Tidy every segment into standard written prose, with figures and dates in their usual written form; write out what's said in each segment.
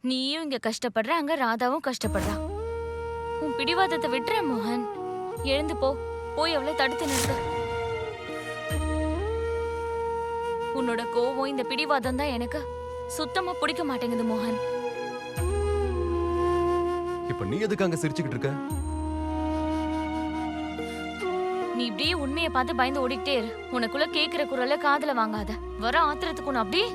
நீயும் இங்க கஷ்டப்படுற, அங்க ராதாவும் கஷ்டப்படுறா. உன் பிடிவாதத்தை விட்டுற மோகன். எழுந்து போ, போய் அவளை தடுத்து நிறுத்து. உன்னோட கோவம், இந்த பிடிவாதம் தான் எனக்கு சுத்தமா பிடிக்க மாட்டேங்குது மோகன். இப்ப நீ எதுக்கு அங்க சிரிச்சுக்கிட்டு இருக்க? நீ இப்படியே உண்மையை பார்த்து பயந்து ஓடிக்கிட்டே இரு. உனக்குள்ள கேக்குற குரலை காதுல வாங்காத. வர ஆத்திரத்துக்கு உன்னை அப்படியே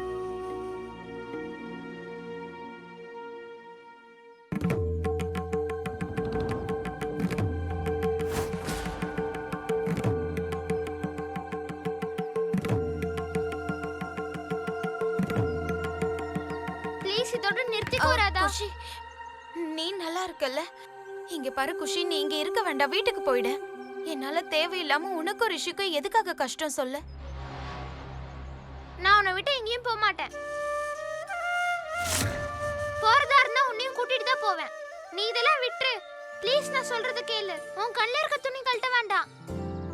குஷி, நீ நல்லா இருக்கல்ல? இங்க பாரு குஷி, நீ இங்க இருக்க வேண்டாம், வீட்டுக்கு போயிடு. என்னால தேவையில்லாம உனக்கும் ரிஷிக்கும் எதுக்காக கஷ்டம் சொல்லு? நான் உன்னை விட்டு எங்கேயும் போக மாட்டேன். போறதா இருந்தா உன்னையும் கூட்டிட்டு தான் போவேன். நீ இதெல்லாம் விட்டுரு ப்ளீஸ். நான் சொல்றது கேளு. உன் கண்ணில் இருக்க துணி கழட்ட வேண்டாம்.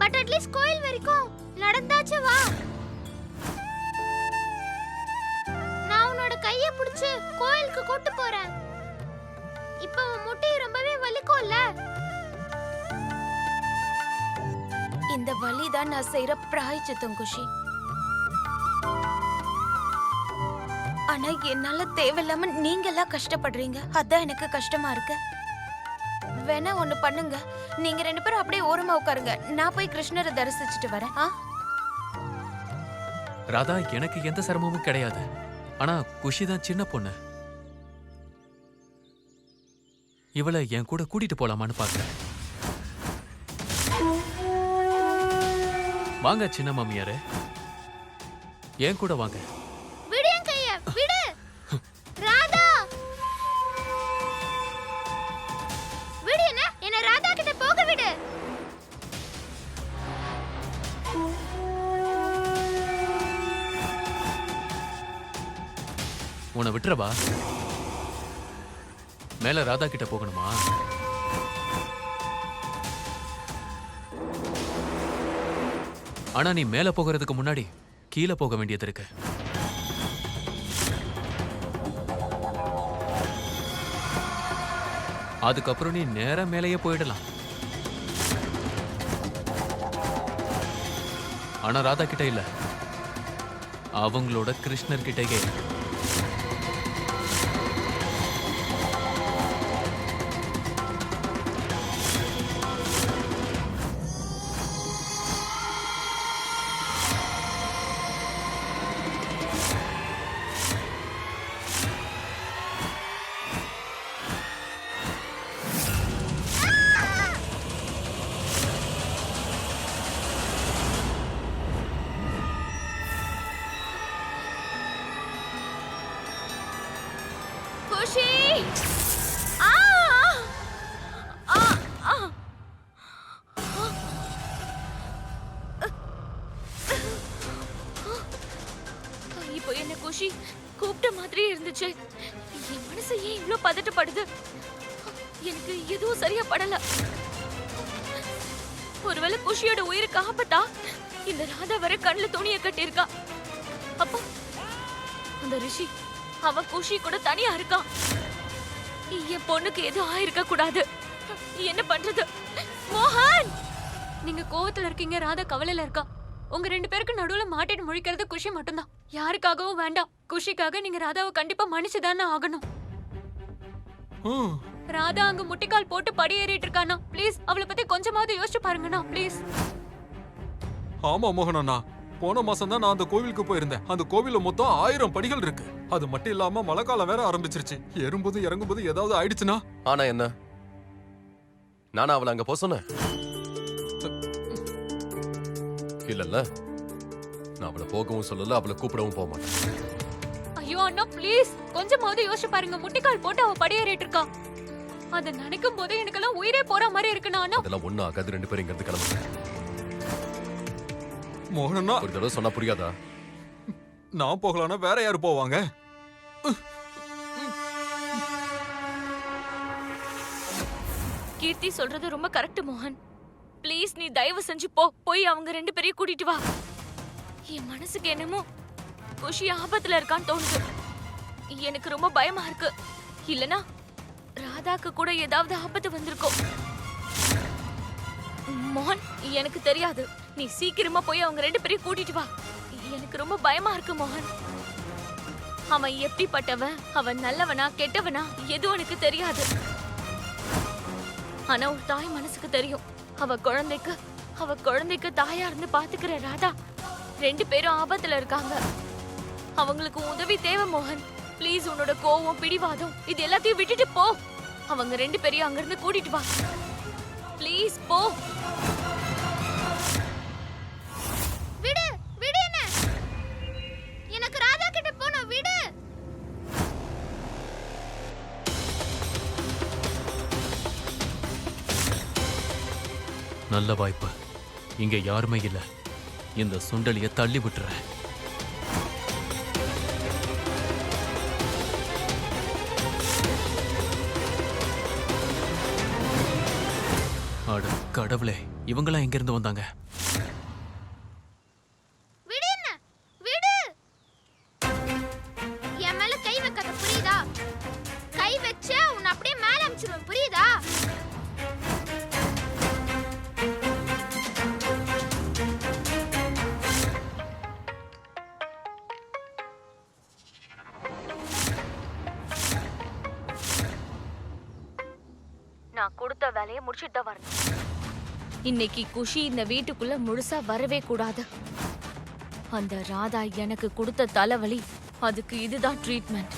பட் அட்லீஸ்ட் கோயில் வரைக்கும் நடந்தாச்சு வா. நான் உன்னோட கையை பிடிச்சு கோயிலுக்கு கூட்டு போறேன். இப்போ உன் முட்டி ரொம்பவே வலிக்கும்ல? இந்த வலிதான் நான் செய்யற பிராயச்சித்தம் குஷி. ஆனா என்னால தேவையில்லாம நீங்க எல்லாம் கஷ்டப்படுறீங்க, அதான் எனக்கு கஷ்டமா இருக்கு. வேணா ஒண்ணு பண்ணுங்க, நீங்க 2 பேரும் அப்படியே ஓரமா உட்காருங்க, நான் போய் கிருஷ்ணரை தரிசிச்சுட்டு வரேன். ராதா, எனக்கு எந்த சிரமமும் கிடையாது. ஆனா குஷி தான் சின்ன பொண்ணு. இவளை என் கூட கூட்டிட்டு போலாமான்னு பாக்குறேன். வாங்க சின்ன மாமியாரே, என் கூட வாங்க. விடு என் கைய, விடு. ராதா, விடு. என்ன ராதா கிட்ட போக விடு. உன்னை விட்டுறவா? மேல ராதா கிட்ட போகணுமா? ஆனா நீ மேல போகிறதுக்கு முன்னாடி கீழே போக வேண்டியது இருக்கு. அதுக்கப்புறம் நீ நேரா மேலேயே போயிடலாம். ஆனா ராதா கிட்ட இல்ல, அவங்களோட கிருஷ்ணர் கிட்டயே. குஷி! ஆ! ஆ! ஆ! இப்போ என்ன குஷி கூப்பிட்ட மாதிரியே இருந்துச்சு. என் மனசு ஏன் இவ்ளோ பதட்டப்படுது? எனக்கு எதுவும் சரியா படல. ஒருவேளை குஷியோட உயிருக்கு ஆபத்தா? இந்த ராதா வர கண்ணுல துணிய கட்டியிருக்கா. அப்பா, அந்த ரிஷி அவ குஷி கூட தனியா இருக்கான். என் பொண்ணுக்கு எதுவும் ஆயிருக்க கூடாது. என்ன பண்றது? மோகன், நீங்க கோவத்துல இருக்கீங்க, ராதா கவலையில இருக்கா. உங்க 2 பேருக்கு நடுவுல மாட்டிட்டு முழிக்கிறது குஷி மட்டும்தான். யாருக்காகவும் வேண்டாம். குஷிக்காக நீங்க ராதாவை கண்டிப்பா மன்னிச்சுதானே ஆகணும். ராதா அங்க முட்டிக்கால் போட்டு படி ஏறிட்டு இருக்கானா, ப்ளீஸ் அவளை பத்தி கொஞ்சமாவது யோசிச்சு பாருங்கண்ணா, ப்ளீஸ். ஆமா மோகனண்ணா, போன மாசம் தான் நான் அந்த கோவிலுக்கு போயிருந்தேன். அந்த கோவில்ல மொத்தம் 1000 படிகள் இருக்கு. அது மட்டும் இல்லாம மழை காலம் வேற ஆரம்பிச்சிருச்சு. ஏறும்போது இறங்கும்போது ஏதாவது ஆயிடுச்சுன்னா? ஆனா என்ன, நானா அவளை அங்க போக சொன்னேன்? இல்லல்ல, நான் அவளை போகவும் சொல்லல, அவளை கூப்பிடவும் போக மாட்டேன். ஐயோ அண்ணா ப்ளீஸ், கொஞ்சமாவது யோசிச்சு பாருங்க. முட்டிக்கால் போட்டு அவ படி ஏறிட்டு இருக்கா. அதை நினைக்கும் போது எனக்கெல்லாம் உயிரே போற மாதிரி இருக்குண்ணா. அண்ணா அதெல்லாம் ஒண்ணும் ஆகாது, 2 பேரும் இங்க இருந்து கிளம்புங்க. மோகனண்ணா, ஒரு தடவை சொன்னா புரியாதா? நான் போகலான்னா வேற யாரு போவாங்க? கீர்த்தி சொல்றது ரொம்ப கரெக்ட் மோகன். ப்ளீஸ் நீ தயவு செஞ்சு போய் அவங்க 2 பேரையும் கூட்டிட்டு வா. என் மனசுக்கு என்னமோ குஷி ஆபத்துல இருக்கான்னு தோணுது. எனக்கு ரொம்ப பயமா இருக்கு. இல்லனா ராதாக்கு கூட ஏதாவது ஆபத்து வந்திருக்கும். மோகன், எனக்கு தெரியாது. நீ சீக்கிரமா போய் அவங்க 2 பேரையும் கூட்டிட்டு வா. எனக்கு ரொம்ப பயமா இருக்கு மோகன். அவன் எப்படிப்பட்டவன், அவன் நல்லவனா கெட்டவனா எதுவும் எனக்கு தெரியாது. ஆனா ஒரு தாய் மனசுக்கு தெரியும். அவ குழந்தைக்கு தாயா இருந்து பாத்துக்கிற ராதா 2 பேரும் ஆபத்துல இருக்காங்க. அவங்களுக்கு உதவி தேவை மோகன். ப்ளீஸ், உன்னோட கோவம் பிடிவாதம் இது எல்லாத்தையும் விட்டுட்டு போ. அவங்க 2 பேரையும் அங்கிருந்து கூட்டிட்டு வா. ப்ளீஸ் போ. விடு விடு, என்ன எனக்கு ராதா கிட்ட போணும், விடு. நல்ல வாய்ப்பு. இங்க யாருமே இல்ல. இந்த சுண்டலிய தள்ளி விட்டுறேன். அட கடவுளே, இவங்களாம் எங்க இருந்து வந்தாங்க? விடு, என்ன விடு. என் மேல கை வைக்காத, புரியுதா? கை வச்ச உன்னை அப்படியே மேல அனுப்பிச்சிருவேன், புரியுதா? நான் கொடுத்த வேலையை முடிச்சிட்டு தான் வரணும். இன்னைக்கு குஷி இந்த வீட்டுக்குள்ள முழுசா வரவே கூடாது. அந்த ராதா எனக்கு கொடுத்த தலைவலி, அதுக்கு இதுதான் ட்ரீட்மெண்ட்.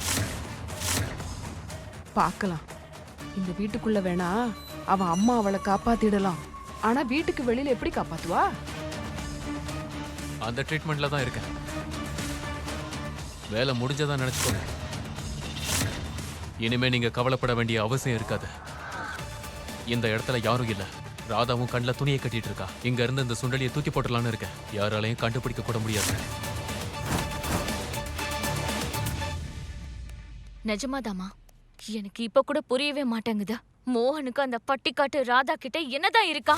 பார்க்கலாம். இந்த வீட்டுக்குள்ள வேணா அவன் அம்மா அவளை காப்பாத்திடலாம். ஆனா வீட்டுக்கு வெளியில எப்படி காப்பாத்துவா? அந்த ட்ரீட்மெண்ட்ல தான் இருக்கேன். வேலை முடிஞ்சதா நினைச்சுக்கோங்க. இனிமே நீங்க கவலைப்பட வேண்டிய அவசியம் இருக்காது. இந்த இடத்துல யாரும் இல்ல. ராதாவும் கண்ணில் துணியை கட்டிட்டு இருக்கா. இங்க இருந்து இந்த சுண்டலியை தூக்கி போட்டுடலான்னு இருக்கேன். யாராலையும் கண்டுபிடிக்க கூட முடியாது. நிஜமாதாமா? எனக்கு இப்ப கூட புரியவே மாட்டேங்குது. மோகனுக்கு அந்த பட்டிக்காட்டு ராதா கிட்ட என்னதான் இருக்கா?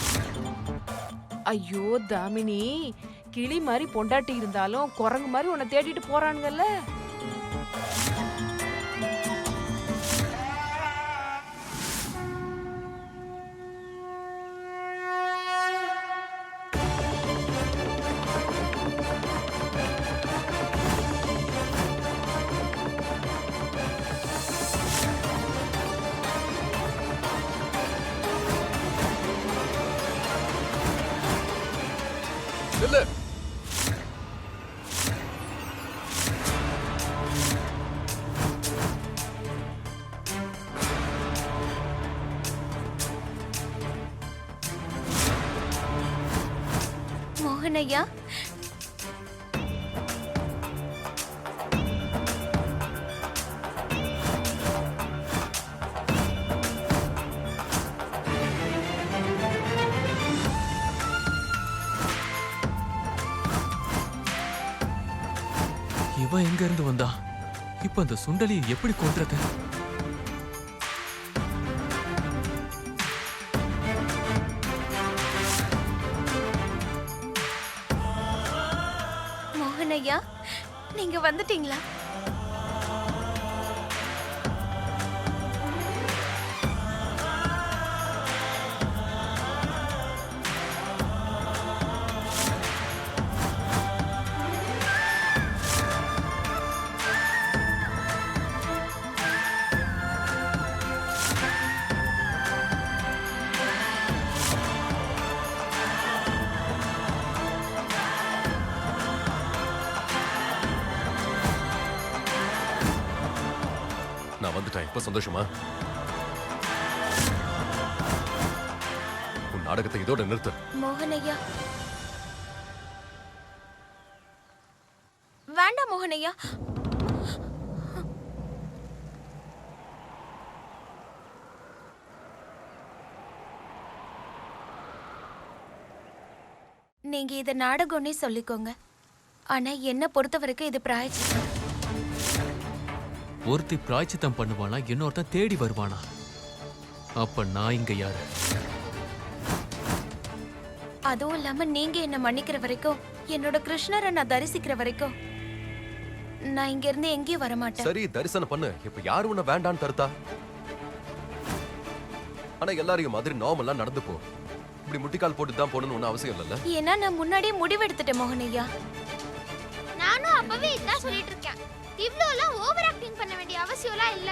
ஐயோ தாமினி, கிளி மாதிரி பொண்டாட்டி இருந்தாலும் குரங்கு மாதிரி உன்னை தேடிட்டு போறானுங்கல்ல. இல்ல, மோகன் ஐயா, இவன் எங்க இருந்து வந்தா? இப்ப அந்த சுண்டலியை எப்படி கொன்றது? மோகன் ஐயா, நீங்க வந்துட்டீங்களா? நான் வந்துட்டேன். இப்ப சந்தோஷமா? உன் நாடகத்தை இதோட நிறுத்து. மோகன் ஐயா, வேண்டாம் மோகன் ஐயா. நீங்க இத நாடகம்னே சொல்லிக்கோங்க. ஆனா என்ன பொறுத்த வரைக்கும் இது பிராயச்சித்தம். ஒருத்தி பிராய்ச்சித்தம் பண்ணுவானா, இன்னொருத்தன் தேடி வருவானா? அப்ப நான் இங்க யாரு? அதுவும் இல்லாம நீங்க என்ன மன்னிக்கிற வரைக்கும், என்னோட கிருஷ்ணரை நான் தரிசிக்கிற வரைக்கும் நான் இங்க இருந்து எங்கேயும் வர மாட்டேன். சரி தரிசனம் பண்ணு. இப்ப யாரும் உன்னை வேண்டான்னு தடுத்தா? ஆனா எல்லாரையும் மாதிரி நார்மலா நடந்து போ. இப்படி முட்டிக்கால் போட்டு தான் போகணும்னு ஒன்றும் அவசியம் இல்லைல்ல. ஏன்னா நான் முன்னாடியே முடிவெடுத்துட்டேன் மோகன் ஐயா. நானும் அப்பவே இதான் சொல்லிட்டு இருக்கேன். இவ்ளோலாம் ஓவர் ஆக்டிங் பண்ண வேண்டிய அவசியம்லாம் இல்ல.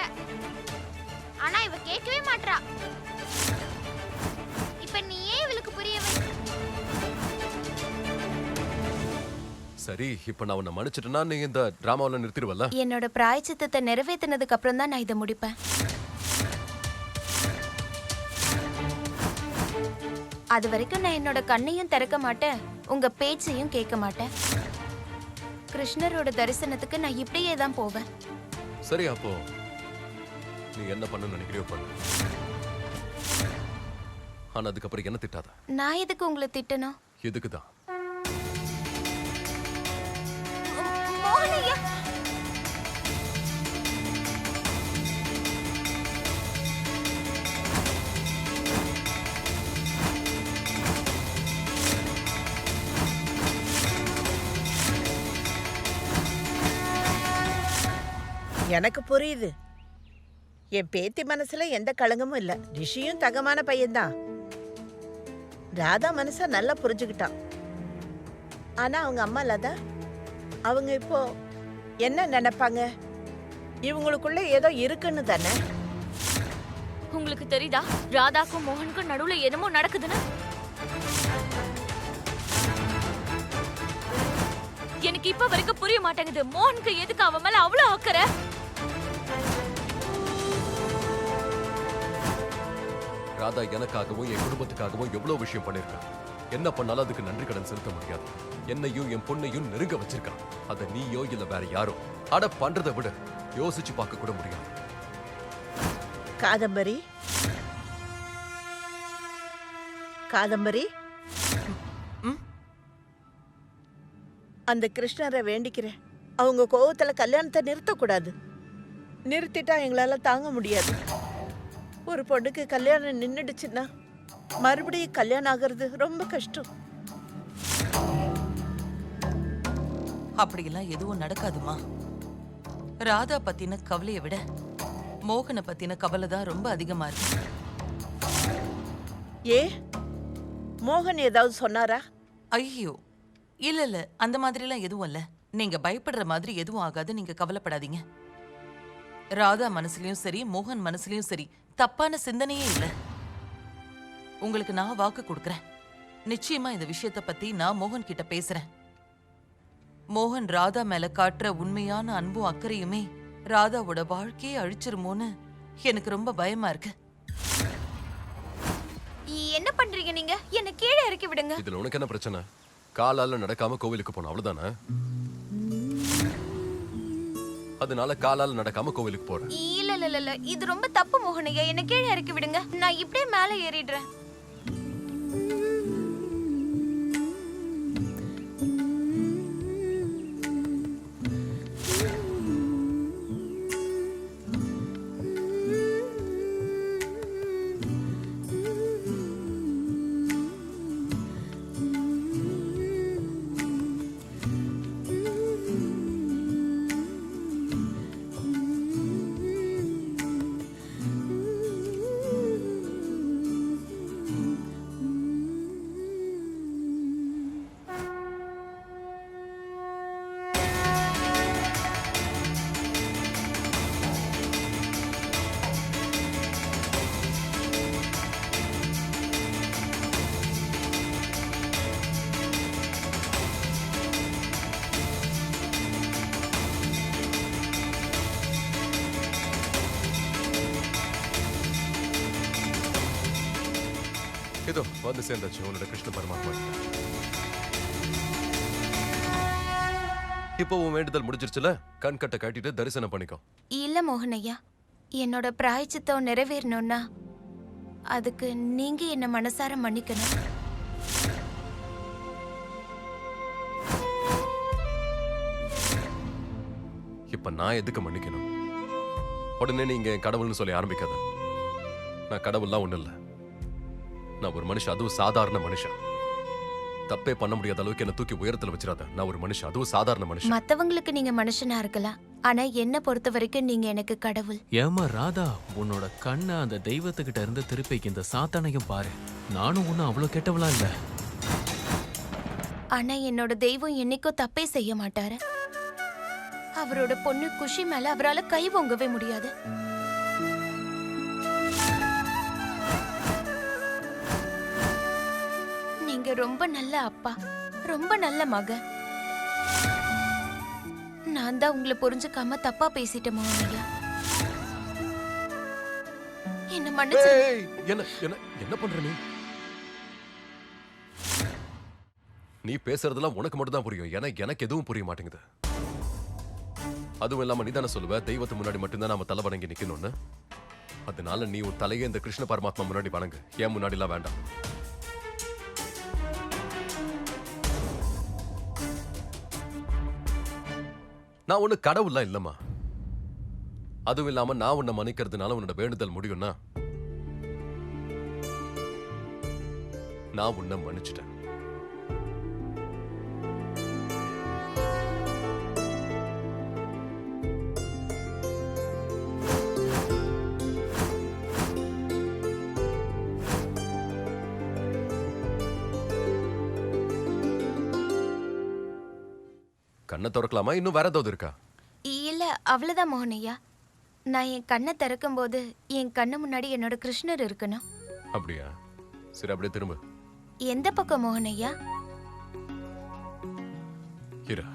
ஆனா இவ கேட்கவே மாட்றா. இப்ப நீயே இவளுக்கு புரிய வை. சரி இப்ப நான் உன்னை மன்னிச்சிட்டேன்னா நீ இந்த டிராமாவில நிறுத்திடுவல்ல? என்னோட பிராயச்சித்தத்தை நிறைவேற்றினதுக்கு அப்புறம் தான் நான் இதை முடிப்பேன். அது வரைக்கும் நான் என்னோட கண்ணையும் திறக்க மாட்டேன், உங்க பேச்சையும் கேட்க மாட்டேன். கிருஷ்ணரோட தரிசனத்துக்கு நான் இப்படியே தான் போவேன். சரி அப்போ நீ என்ன பண்ணணும்னு நினைக்கிறியோ பண்ணு. ஆனா அதுக்கப்புறம் என்ன திட்டாத. நான் எதுக்கு உங்களை திட்டணும்? எதுக்குதான்? மோகன் ஐயா, எனக்கு புரியுது. என் பேத்தி மனசுல எந்த களங்கமும் இல்ல. ரிஷியும் தங்கமான பையன்தான். ராதா மனச நல்லா புரிஞ்சுக்கிட்டான். ஆனா அவங்க அம்மா லதா, அவங்க இப்போ என்ன நினைப்பாங்க? இவங்களுக்குள்ள ஏதோ இருக்குன்னு தானே. உங்களுக்கு தெரியுதா ராதாக்கும் மோகனுக்கும் நடுவுல என்னமோ நடக்குதுன்னு? எனக்கு இப்ப வரைக்கும் புரிய மாட்டேங்குது. மோகனுக்கு எதுக்கு அவன் மேல அவ்வளவு அக்கறை? ராதா எனக்காகவும் என் குடும்பத்துக்காகவும் எவ்வளவு விஷயம் பண்ணிருக்கான். என்ன பண்ணாலும் அதுக்கு நன்றி கடன் செலுத்த முடியாது. என்னையும் என் பொண்ணையும் நெருங்க வச்சிருக்கான். அத நீயோ இல்ல வேற யாரோ அட பண்றதை விட யோசிச்சு பார்க்க கூட முடியாது. காதம்பரி, காதம்பரி, அந்த கிருஷ்ணரை வேண்டிக்கிறேன். அவங்க கோவத்துல கல்யாணத்தை நிறுத்தக்கூடாது. நிறுத்திட்டா எங்களால தாங்க முடியாது. ஒரு பொண்ணுக்கு கல்யாணம் நின்னுடுச்சுன்னா மறுபடியும் கல்யாணம் ஆகிறது ரொம்ப கஷ்டம். அப்படியெல்லாம் எதுவும் நடக்காதுமா. ராதா பத்தின கவலையை விட மோகனை பத்தின கவலை தான் ரொம்ப அதிகமா இருக்கு. ஏ, மோகன் ஏதாவது சொன்னாரா? ஐயோ இல்ல இல்ல, அந்த மாதிரிலாம் எதுவும் இல்ல. நீங்க பயப்படுற மாதிரி எதுவும் ஆகாது, நீங்க கவலைப்படாதீங்க. ராதா மனசுலயும் சரி மோகன் மனசுலயும் சரி தப்பான சிந்தனையே இல்ல. உங்களுக்கு நான் வாக்கு கொடுக்கறேன். நிச்சயமா இந்த விஷயத்த பத்தி நான் மோகன் கிட்ட பேசுறேன். மோகன் ராதா மேல காட்டுற உண்மையான அன்பும் அக்கறையுமே ராதாவோட வாழ்க்கையை அழிச்சிருமோன்னு எனக்கு ரொம்ப பயமா இருக்கு. என்ன பண்றீங்க நீங்க? என்ன கீழே இறக்கி விடுங்க. இதுல உனக்கு என்ன பிரச்சனை? காலால நடக்காம கோவிலுக்கு போன அவ்வளவுதானே? அதனால காலால நடக்காம கோவிலுக்கு போறேன். இல்ல இல்ல இல்ல, இது ரொம்ப தப்பு மோகன் ஐயா. என்ன கீழே இறக்கி விடுங்க. நான் இப்படியே மேலே ஏறிடுறேன். இதோ வந்து சேர்ந்தாச்சு உன்னோட கிருஷ்ண பரமாத்மா. இப்போ உன் வேண்டுதல் முடிஞ்சிருச்சுல, கண் கட்ட கட்டிட்டு தரிசனம் பண்ணிக்கோ. இல்ல மோகன் ஐயா, என்னோட பிராயச்சித்தம் நிறைவேறணும்னா அதுக்கு நீங்க என்ன மனசார மன்னிக்கணும். இப்ப நான் எதுக்கு மன்னிக்கணும்? உடனே நீங்க கடவுள்னு சொல்லி ஆரம்பிக்காத. நான் கடவுள்லாம் ஒண்ணு இல்ல. நான் ஒரு மனுஷன், அதுவும் சாதாரண மனுஷன். தப்பே பண்ண முடியாத அளவுக்கு என்ன தூக்கி உயரத்துல வச்சிடாத. நான் ஒரு மனுஷன், அதுவும் சாதாரண மனுஷன். மத்தவங்களுக்கு நீங்க மனுஷனா இருக்கலாம், ஆனா என்ன பொறுத்த வரைக்கும் நீங்க எனக்கு கடவுள். ஏமா ராதா, உன்னோட கண்ணை அந்த தெய்வத்துக்கிட்ட இருந்து திருப்பி இந்த சாத்தானையும் பாரு. நானும் ஒன்னும் அவ்வளவு கெட்டவளா இல்ல. ஆனா என்னோட தெய்வம் என்னைக்கும் தப்பே செய்ய மாட்டாரு. அவரோட பொண்ணு குஷி மேல அவரால கை ஓங்கவே முடியாது. நீங்க ரொம்ப நல்ல அப்பா, ரொம்ப நல்ல மகன். நான் தான் உங்களை புரிஞ்சுக்காம தப்பா பேசிட்டேன் மோகனையா. என்ன மன்னிச்சு. ஏய், என்ன என்ன என்ன பண்ற நீ? நீ பேசுறதெல்லாம் உனக்கு மட்டும் தான் புரியும். எனக்கு எதுவும் புரிய மாட்டேங்குது. அதுவும் இல்லாம நீ தானே சொல்லுவ தெய்வத்து முன்னாடி மட்டும்தான் நாம தலை வணங்கி நிக்கணும்னு. அதனால நீ ஒரு தலையை இந்த கிருஷ்ண பரமாத்மா முன்னாடி வணங்கு, ஏன் முன்னாடி எல்லாம் வேண்டாம். நான் ஒண்ணு கடவுள்லாம் இல்லம்மா. அதுவும் இல்லாம நான் உன்னை மன்னிக்கிறதுனால உன்னோட வேண்டுதல் முடியும்னா நான் உன்னை மன்னிச்சிட்டேன். கண்ணை திறக்கலாமா? இன்னும் வேற ஏதாவது இருக்கா? இல்ல, அவ்வளவுதான் மோகனையா. நான் என் கண்ணை திறக்கும் போது என் கண்ணு முன்னாடி என்னோட கிருஷ்ணர் இருக்கணும். அப்படியா? சரி, அப்படியே திரும்ப. எந்த பக்கம் மோகனையா? இரு.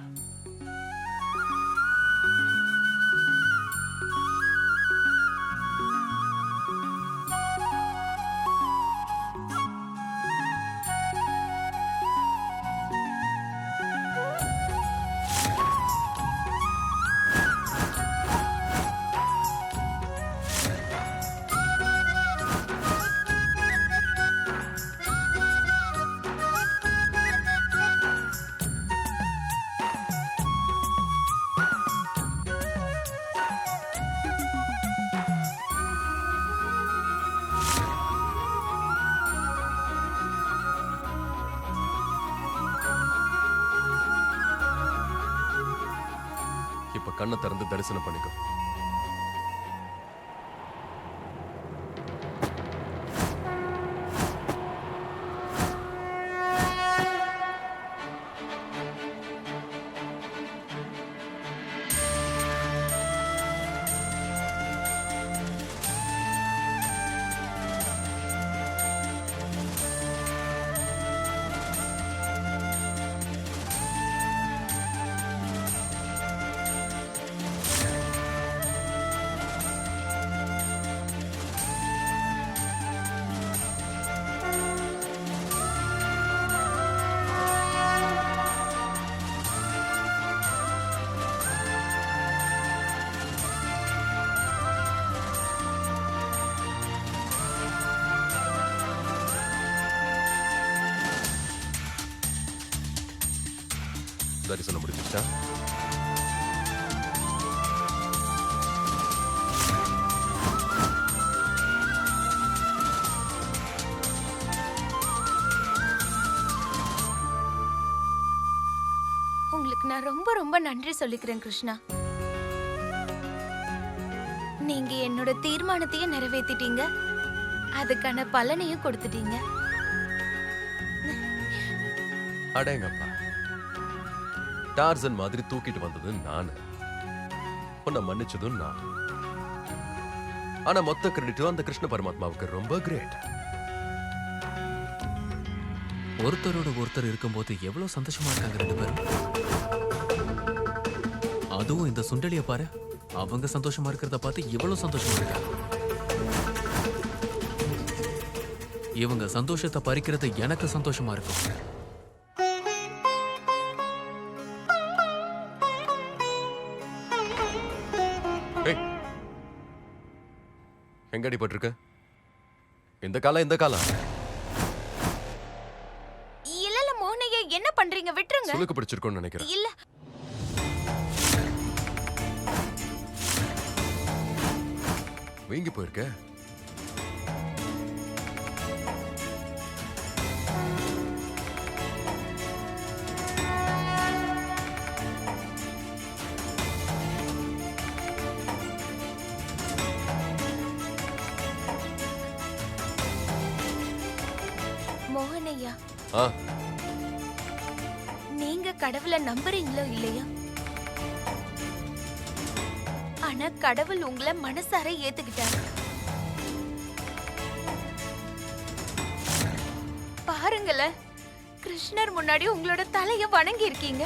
இப்ப கண்ணை திறந்து தரிசனம் பண்ணிக்கோ. தரிசனம் முடிஞ்சிச்சா? உங்களுக்கு நான் ரொம்ப ரொம்ப நன்றி சொல்லிக்கிறேன் கிருஷ்ணா. நீங்க என்னோட தீர்மானத்தையும் நிறைவேத்திட்டீங்க, அதுக்கான பலனையும் கொடுத்துட்டீங்க. அடேங்கப்பா, டார்சன் மாதிரி தூக்கிட்டு வந்தது நானு, உன்னை மன்னிச்சதும் நான். ஆனா மொத்த கிரெடிட்டும் அந்த கிருஷ்ண பரமாத்மாவுக்கு. ரொம்ப கிரேட். ஒருத்தரோட ஒருத்தர் இருக்கும்போது எவ்வளவு சந்தோஷமா இருக்காங்க ரெண்டு பேரும். அதுவும் இந்த சுண்டலிய பாரு, அவங்க சந்தோஷமா இருக்கிறத பார்த்து எவ்வளவு சந்தோஷமா இருக்கா. இவங்க சந்தோஷத்தை பறிக்கிறது எனக்கு சந்தோஷமா இருக்கும். எங்க அடிபட்டிருக்க? இந்த காலம் இந்த காலம். இல்ல மோகனையா, என்ன பண்றீங்க? விட்டுருங்க. சுளுக்கு பிடிச்சிருக்கும்னு நினைக்கிறேன். இல்ல, வீங்கி போயிருக்க. ஐயா, ஆ நீங்க கடவுளை நம்புறீங்களோ இல்லையா, ஆனா கடவுள் உங்களை மனசார ஏத்துக்கிட்டாரு. பாருங்களேன், கிருஷ்ணர் முன்னாடி உங்களோட தலைய வணங்கி இருக்கீங்க.